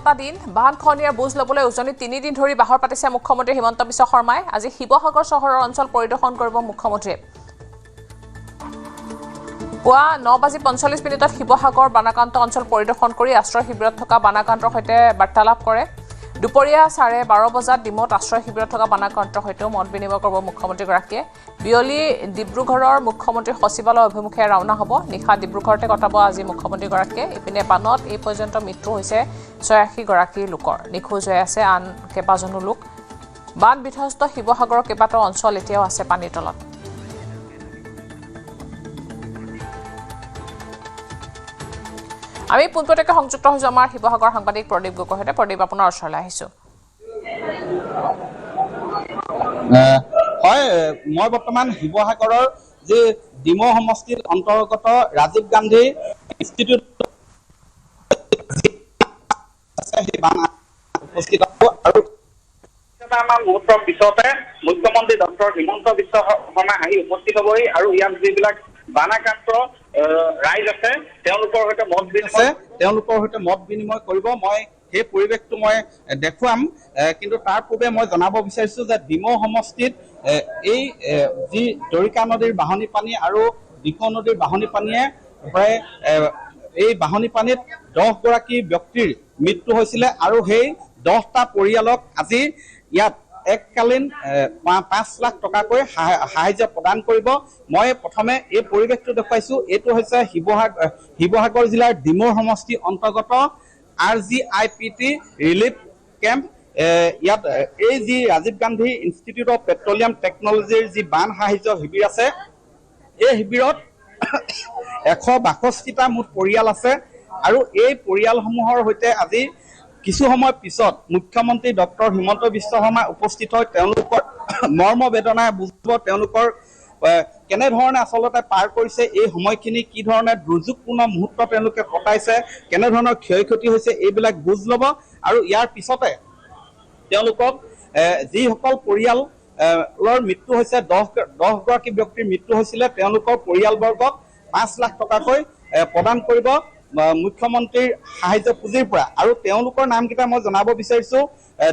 5টা দিন বানখনিয়াৰ বুজ ল'বলৈ উজনি 3 দিন ধৰি বাহৰ পাতিছে মুখ্যমন্ত্ৰী হিমন্ত বিশ্ব শৰ্মাই আজি শিৱসাগৰ চহৰৰ অঞ্চল পৰিদৰ্শন কৰিব মুখ্যমন্ত্ৰীয়ে পুৱা 9:45 শিৱসাগৰ বানাকান্ত অঞ্চল পৰিদৰ্শন কৰি আশ্ৰয় শিবিৰত থকা বানাকান্তৰ সৈতে বাৰ্তালাপ কৰে দুপৰীয়া 12:30 বজাত ডিমত আশ্ৰয় শিবিৰত থকা বানাকান্তৰ সৈতে মত বিনিময় কৰিব মুখ্যমন্ত্ৰীগৰাকীয়ে বিয়লি ডিব্ৰুগড়ৰ মুখ্যমন্ত্ৰী সচিবালয় অভিমুখে ৰাওনা হ'ব নিশা ডিব্ৰুগড়তে কটাব আজি মুখ্যমন্ত্ৰীগৰাকীয়ে ইপিনে বানত এই পৰ্যন্ত মৃত্যু হৈছে 86 গৰাকী লোকৰ নিখোজ হৈ আছে আন কেইবাজনো লোক বান বিধ্বস্ত শিৱসাগৰৰ কেইবাটাও অঞ্চল এতিয়াও আছে পানীৰ তলত আমি পুনপটকে সংযুক্ত হৈছো আমাৰ শিৱসাগৰ সাংবাদিক প্ৰদীপ গগৈৰ সৈতে প্ৰদীপ আপোনাৰ ওচৰলৈ আহিছো হয় মই বৰ্তমান শিৱসাগৰৰ যে ডিমৌ সমষ্টিৰ অন্তৰ্গত ৰাজীৱ গান্ধী ইনষ্টিটিউট উপস্থিত আৰু মুহূৰ্তৰ পিছতে মুখ্যমন্ত্ৰী ডক্টৰ হিমন্ত বিশ্ব শৰ্মা আহি উপস্থিত হ'বহি আৰু ইয়াত যিবিলাক বানাকান্ত ৰাইজ আছে তেওঁলোকৰ সৈতে মত বিনিময় কৰিব মই সেই পৰিৱেশটো মই দেখুৱাম কিন্তু তাৰ পূৰ্বে মই জনাব বিচাৰিছো যে ডিমৌ সমষ্টিত এই যি দৰিকা নদীৰ বাহনী পানী আৰু দিখৌ নদীৰ বাহনী পানীয়ে প্ৰায় এই বাহনী পানীত 10 গৰাকী ব্যক্তিৰ মৃত্যু হৈছিলে আৰু সেই 10টা পৰিয়ালক আজি ইয়াত এককালীন 5 লাখ টকাকৈ সাহায্য প্ৰদান কৰিব মই প্ৰথমে এই পৰিৱেশটো দেখুৱাইছো এইটো হৈছে শিৱসাগৰ জিলাৰ ডিমৌ সমষ্টি অন্তৰ্গত RGIPT ৰিলিফ কেম্প ইয়াত এই যি Rajiv Gandhi institute of petroleum টেকনলজিৰ যি বান সাহায্য শিবিৰ আছে এই শিবিৰত 162টা মুঠ পৰিয়াল আছে আৰু এই পৰিয়ালসমূহৰ সৈতে আজি কিছু সময় পিছত মুখ্যমন্ত্ৰী ডক্টৰ হিমন্ত বিশ্ব শৰ্মা উপস্থিত হৈ তেওঁলোকৰ মৰ্ম বেদনা বুজিব তেওঁলোকৰ কেনে ধৰণে আচলতে পাৰ কৰিছে এই সময়খিনি কি ধৰণে দুৰ্যোগপূৰ্ণ মুহূৰ্ত তেওঁলোকে কটাইছে কেনে ধৰণৰ ক্ষয়ক্ষতি হৈছে এইবিলাক বুজ ল'ব আৰু ইয়াৰ পিছতে তেওঁলোকক যিসকল পৰিয়ালৰ মৃত্যু হৈছে 10 গৰাকী ব্যক্তিৰ মৃত্যু হৈছিলে তেওঁলোকৰ পৰিয়ালবৰ্গক 5 লাখ টকাকৈ প্ৰদান কৰিব মুখ্যমন্ত্ৰীৰ সাহায্য পুঁজিৰ পৰা আৰু তেওঁলোকৰ নামকেইটা মই জনাব বিচাৰিছো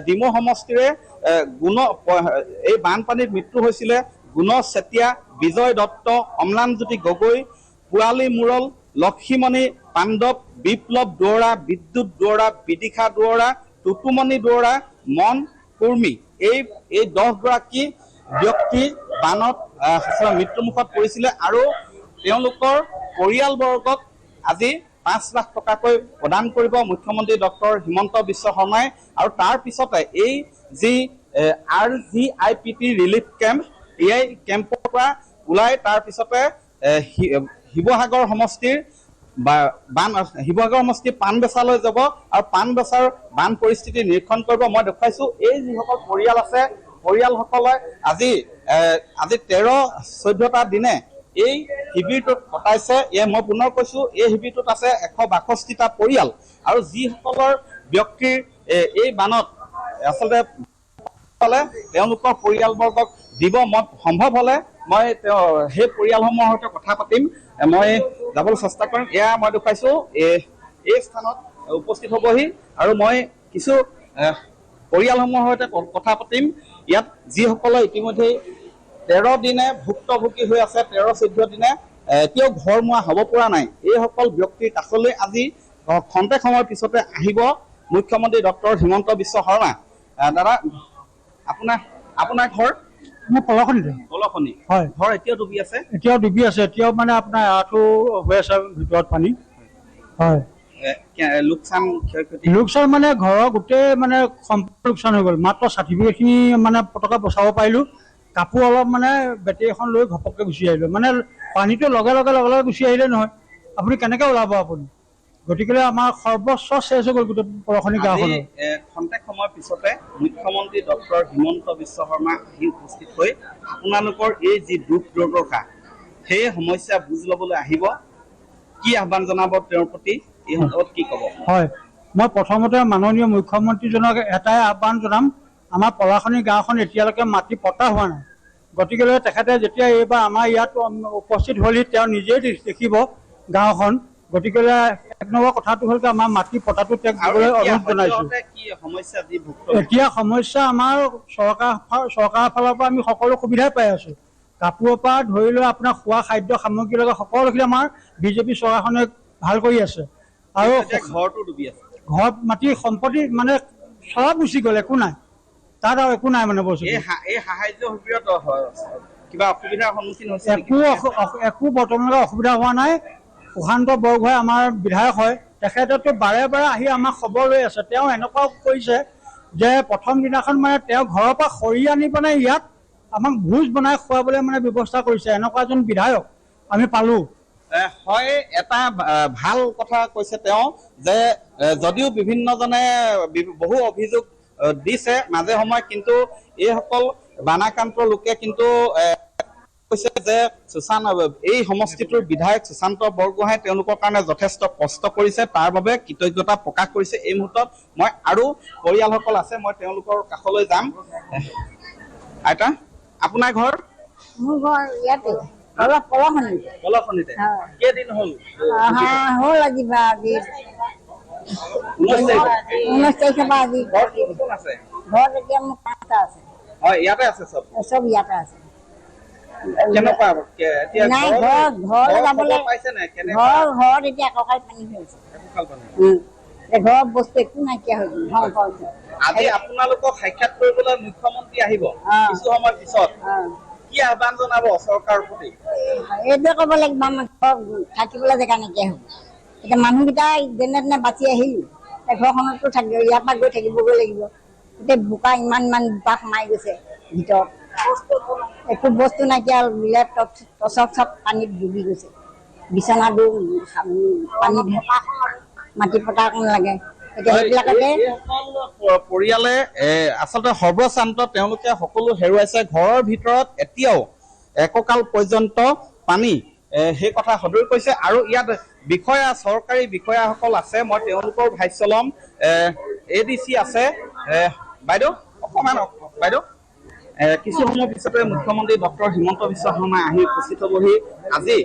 ডিমৌ সমষ্টিৰে এই বানপানীত মৃত্যু হৈছিলে গুণজ চেতিয়া বিজয় দত্ত অম্লানজ্যোতি গগৈ পোৱালী মুৰল লক্ষ্মীমণি পাণ্ডৱ বিপ্লৱ দুৱৰা বিদ্যুৎ দুৱৰা বিদিশা দুৱৰা টুটুমণি দুৱৰা মন কুৰ্মী এই 10 গৰাকী ব্যক্তি বানত মৃত্যুমুখত পৰিছিলে আৰু তেওঁলোকৰ পৰিয়ালবৰ্গক আজি 5 লাখ টকাকৈ প্ৰদান কৰিব মুখ্যমন্ত্ৰী ডক্টৰ হিমন্ত বিশ্ব শৰ্মাই আৰু তাৰ পিছতে এই যি RGIPT ৰিলিফ কেম্প এই কেম্পৰ পৰা ওলাই তাৰ পিছতে শিৱসাগৰ সমষ্টিৰ পাণবেচালৈ যাব আৰু পাণবেচাৰ বান পৰিস্থিতি নিৰীক্ষণ কৰিব মই দেখুৱাইছো এই যিসকল পৰিয়াল আছে পৰিয়ালসকলে আজি 13-14টা দিনে এই শিবিৰটোত কটাইছে মই পুনৰ কৈছো এই শিবিৰটোত আছে 162টা পৰিয়াল আৰু যিসকলৰ ব্যক্তিৰ এই বানত আচলতে তেওঁলোকৰ পৰিয়ালবৰ্গক দিব মই সম্ভৱ হলে মই সেই পৰিয়ালসমূহৰ সৈতে কথা পাতিম মই যাবলৈ চেষ্টা কৰিম এয়া মই দেখুৱাইছো এই স্থানত উপস্থিত হ'বহি আৰু মই কিছু পৰিয়ালসমূহৰ সৈতে কথা পাতিম ইয়াত যিসকলে ইতিমধ্যে 13 দিনে ভুক্তভোগী হৈ আছে 13-14 দিনে এতিয়াও ঘৰমুৱা হ'ব পৰা নাই এইসকল ব্যক্তিৰ কাষলৈ আজি খন্তেক সময়ৰ পিছতে আহিব মুখ্যমন্ত্ৰী ডক্টৰ হিমন্ত বিশ্ব শৰ্মা দাদা আপোনাৰ ঘৰ পলখনি হয় ঘৰ এতিয়াও ডুবি আছে এতিয়াও মানে আপোনাৰ ইয়াতো হৈ আছে ভিতৰত পানী হয় লোকচান মানে ঘৰৰ গোটেই মানে সম্পূৰ্ণ লোকচান হৈ গ'ল মাত্ৰ চাৰ্টিফিকেটখিনি মানে পটককৈ বচাব পাৰিলোঁ কাপোৰ অলপ মানে বেটেৰী এখন লৈ ঘপককৈ গুচি আহিলোঁ মানে পানীটো লগে লগে গুচি আহিলে নহয় আপুনি কেনেকৈ ওলাব আপুনি গতিকে আমাৰ সৰ্বস্ব শেষ হৈ গ'ল গোটেই পলখনি গাঁওখনৰ খন্তেক সময়ৰ পিছতে মুখ্যমন্ত্ৰী ডক্টৰ হিমন্ত বিশ্ব শৰ্মা আহি উপস্থিত হৈ আপোনালোকৰ এই যি দুখ দুৰ্দশা সেই সমস্যা বুজ ল'বলৈ আহিব কি আহ্বান জনাব তেওঁৰ প্ৰতি এই সন্দৰ্ভত কি ক'ব হয় মই প্ৰথমতে মাননীয় মুখ্যমন্ত্ৰীজনক এটাই আহ্বান জনাম আমাৰ পলাশনি গাঁওখন এতিয়ালৈকে মাটি পতা হোৱা নাই গতিকে তেখেতে যেতিয়া এইবাৰ আমাৰ ইয়াত উপস্থিত হ'লে তেওঁ নিজেই দেখিব গাঁওখন গতিকে এক নম্বৰ কথাটো হ'ল আমাৰ মাটি পটাটো তেওঁক দিবলৈ অনুৰোধ জনাইছোঁ। এতিয়া সমস্যা আমাৰ চৰকাৰৰ ফালৰ পৰা আমি সকলো সুবিধাই পাই আছোঁ। কাপোৰৰ পৰা ধৰি লৈ আপোনাৰ খোৱা খাদ্য সামগ্ৰীৰ লগত সকলোখিনি আমাৰ বিজেপি চৰকাৰখনে ভাল কৰি আছে। আৰু ঘৰটো ডুবি আছে, ঘৰ মাটি সম্পত্তি মানে চব গুচি গ'ল, একো নাই তাত আৰু একো নাই মানে বস্তু। এই সাহায্য শিবিৰত কিবা অসুবিধাৰ সন্মুখীন হৈছে? একো বৰ্তমানলৈকে অসুবিধা হোৱা নাই। সুশান্ত বৰগোহাঁই আমাৰ বিধায়ক হয়, তেখেতেতো বাৰে বাৰে আহি আমাক খবৰ লৈ আছে। তেওঁ এনেকুৱাও কৰিছে যে প্ৰথম দিনাখন মানে তেওঁ ঘৰৰ পৰা খৰি আনি পেলাই ইয়াত আমাক ভোজ বনাই খুৱাবলৈ মানে ব্যৱস্থা কৰিছে। এনেকুৱা এজন বিধায়ক আমি পালোঁ। হয়, এটা ভাল কথা কৈছে তেওঁ যে যদিও বিভিন্নজনে বহু অভিযোগ দিছে মাজে সময়ে, কিন্তু এইসকল বানাক্ৰান্ত লোকে কিন্তু কৈছে যে এই সমষ্টিটোৰ বিধায়ক সুশান্ত বৰগোহাঁই তেওঁলোকৰ কাৰণে যথেষ্ট কষ্ট কৰিছে, তাৰ বাবে কৃতজ্ঞতা প্ৰকাশ কৰিছে। এই মুহূৰ্তত মই আৰু পৰিয়ালসকল আছে, মই তেওঁলোকৰ কাষলৈ যাম। আইতা, আপোনাৰ ঘৰ? মোৰ ঘৰ ইয়াতে পলখনিতে। কেইদিন হ'ল? হ'ল আজি 19 তাৰিখৰ পৰা আজি। ঘৰত এতিয়া মোৰ 5টা আছে। হয়, ইয়াতে আছে চব? চব ইয়াতে আছে। কেনেকুৱা নাই, ঘৰলৈ যাবলৈ ঘৰত এতিয়া একঁকাল পানী হৈ আছে। ঘৰৰ বস্তু একো নাইকিয়া হৈ গ'ল, ধ্বংস হৈছে। আজি আপোনালোকক সাক্ষাৎ কৰিবলৈ মুখ্যমন্ত্ৰী আহিব কিছু সময়ৰ পিছত, কি আহ্বান জনাব চৰকাৰৰ প্ৰতি? এইটোৱে ক'ব লাগিব, আমাৰ ঘৰ থাকিবলৈ জেগা নাইকিয়া হ'ব। এতিয়া মানুহকেইটা যেনে তেনে বাচি আহিলোঁ, ঘৰখনতো থাকিব, ইয়াৰ পৰা গৈ থাকিবগৈ লাগিব। গোটেই বোকা ইমান বোকা সোমাই গৈছে ভিতৰত, একো বস্তু নাইকিয়া, টচক চব পানীত ডুবি গৈছে। বিচনাটো পানীত, মাটি পতা অকণ লাগে। এতিয়া সেইবিলাকতে পৰিয়ালে আচলতে সৰ্বশ্ৰান্ত, তেওঁলোকে সকলো হেৰুৱাইছে। ঘৰৰ ভিতৰত এতিয়াও এককাল পৰ্যন্ত পানী, সেই কথা সদৰি কৰিছে। আৰু ইয়াত চৰকাৰী বিষয়াসকল আছে, মই তেওঁলোকৰ ভাষ্য ল'ম। ADC আছে, বাইদেউ অকণমান, বাইদেউ কিছু সময়ৰ পিছতে মুখ্যমন্ত্ৰী ডক্টৰ হিমন্ত বিশ্ব শৰ্মাই আহি উপস্থিত হ'বহি। আজি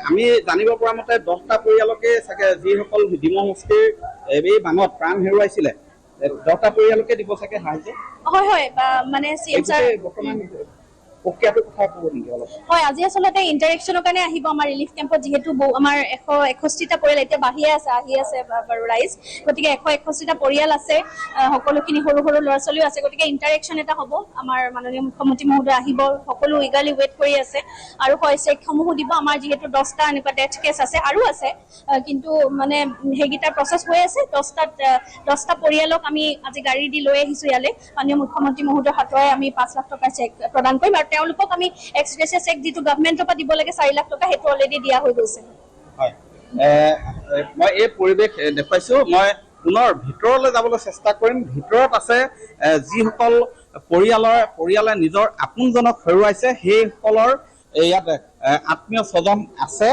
আমি জানিব পৰা মতে 10টা পৰিয়ালকে চাগে, যিসকল ডিমৌ সমষ্টিৰ এই বানত প্ৰাণ হেৰুৱাইছিলে, 10টা পৰিয়ালকে দিব চাগে সাহায্য। হয়, মানে CM ছাৰ বৰ্তমান প্ৰক্ৰিয়াটোৰ কথা ক'ব নেকি অলপ? হয়, আজি আচলতে ইণ্টাৰেকশ্যনৰ কাৰণে আহিব আমাৰ ৰিলিফ কেম্পত। যিহেতু আমাৰ 161টা পৰিয়াল এতিয়া আহি আছে বাৰু ৰাইজ, গতিকে 161টা পৰিয়াল আছে, সকলোখিনি সৰু সৰু ল'ৰা ছোৱালীও আছে। গতিকে ইণ্টাৰেকশ্যন এটা হ'ব। আমাৰ মাননীয় মুখ্যমন্ত্ৰী মহোদয় আহিব, সকলো ইগাৰলি ৱেইট কৰি আছে। আৰু হয়, চেকসমূহো দিব। আমাৰ যিহেতু 10টা এনেকুৱা ডেথ কেছ আছে, আৰু আছে, কিন্তু মানে সেইকেইটাৰ প্ৰচেছ হৈ আছে। 10টা পৰিয়ালক আমি আজি গাড়ী দি লৈ আহিছোঁ ইয়ালৈ। মাননীয় মুখ্যমন্ত্ৰী মহোদয়ৰ হাতৰে আমি 5 লাখ টকা চেক প্ৰদান কৰিম। আৰু তেওঁলোকক আমি এক্সগ্ৰেছিয়া চেক যিটো গভৰ্ণমেণ্টৰ পৰা দিব লাগে 4 লাখ টকা, সেইটো অলৰেডি দিয়া হৈ গৈছে। হয়, মই এই পৰিৱেশ দেখুৱাইছোঁ। মই পুনৰ ভিতৰলৈ যাবলৈ চেষ্টা কৰিম। ভিতৰত আছে যিসকল পৰিয়ালে নিজৰ আপোনজনক হেৰুৱাইছে, সেইসকলৰ ইয়াত আত্মীয় স্বজন আছে।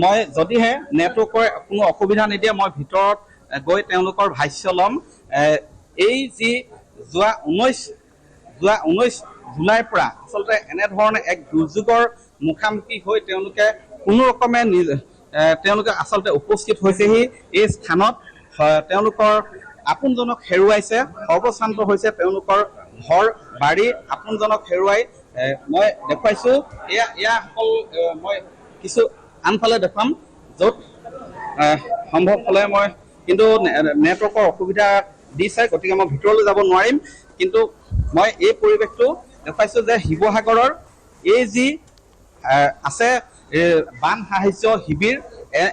মই যদিহে নেটৱৰ্কৰ কোনো অসুবিধা নিদিয়ে, মই ভিতৰত গৈ তেওঁলোকৰ ভাষ্য ল'ম। এই যি যোৱা 19 জুলাইৰ পৰা আচলতে এনেধৰণে এক দুৰ্যোগৰ মুখামুখি হৈ তেওঁলোকে কোনোৰকমে তেওঁলোকে আচলতে উপস্থিত হৈছেহি এই স্থানত। তেওঁলোকৰ আপোনজনক হেৰুৱাইছে, সৰ্বশ্ৰান্ত হৈছে তেওঁলোকৰ ঘৰ বাৰী। আপোনজনক হেৰুৱাই মই দেখুৱাইছোঁ। এয়া সকল মই কিছু আনফালে দেখুৱাম, য'ত সম্ভৱ হ'লে মই, কিন্তু নেটৱৰ্কৰ অসুবিধা দিছে, গতিকে মই ভিতৰলৈ যাব নোৱাৰিম। কিন্তু মই এই পৰিৱেশটো দেখুৱাইছোঁ যে শিৱসাগৰৰ এই যি আছে বান সাহায্য শিবিৰ,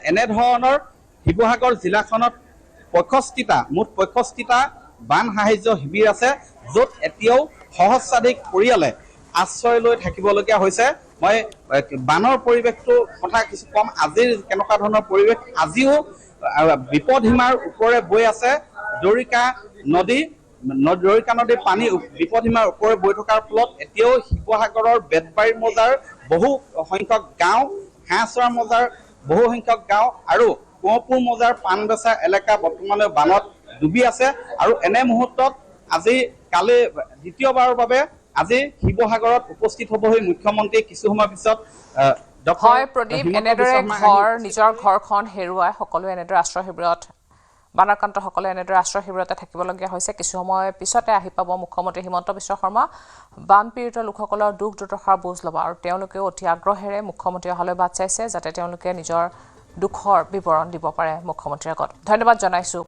এনেধৰণৰ শিৱসাগৰ জিলাখনত মুঠ 65টা বান সাহায্য শিবিৰ আছে, য'ত এতিয়াও সহস্ৰাধিক পৰিয়ালে আশ্ৰয় লৈ থাকিবলগীয়া হৈছে। মই বানৰ পৰিৱেশটোৰ কথা কিছু কম। আজিৰ কেনেকুৱা ধৰণৰ পৰিৱেশ, আজিও বিপদসীমাৰ ওপৰে বৈ আছে দৰিকা নদীৰ পানী বিপদসীমাৰ ওপৰে বৈ থকাৰ ফলত এতিয়াও শিৱসাগৰৰ বেতবাৰী মৌজাৰ বহু সংখ্যক গাঁও, হাঁহচৰা মৌজাৰ বহু সংখ্যক গাঁও আৰু কোঁৱপুৰ মৌজাৰ পাণবেচা এলেকা বৰ্তমানে বানত ডুবি আছে। আৰু এনে মুহূৰ্তত কালি দ্বিতীয়বাৰৰ বাবে আজি শিৱসাগৰত উপস্থিত হ'বহি মুখ্যমন্ত্ৰী। কিছু সময়ৰ পিছত হয় প্ৰদীপ এনেদৰে নিজৰ ঘৰখন হেৰুৱাই সকলোৱে এনেদৰে আশ্ৰয় শিবিৰত বানাক্ৰান্তসকলে এনেদৰে আশ্ৰয় শিবিৰতে থাকিবলগীয়া হৈছে কিছু সময় পিছতে আহি পাব মুখ্যমন্ত্ৰী হিমন্ত বিশ্ব শৰ্মা বানপীড়িত লোকসকলৰ দুখ দুৰ্দশাৰ বুজ ল'ব আৰু তেওঁলোকেও অতি আগ্ৰহেৰে মুখ্যমন্ত্ৰী অহালৈ বাট চাইছে যাতে তেওঁলোকে নিজৰ দুখৰ বিৱৰণ দিব পাৰে মুখ্যমন্ত্ৰীৰ আগত ধন্যবাদ জনাইছো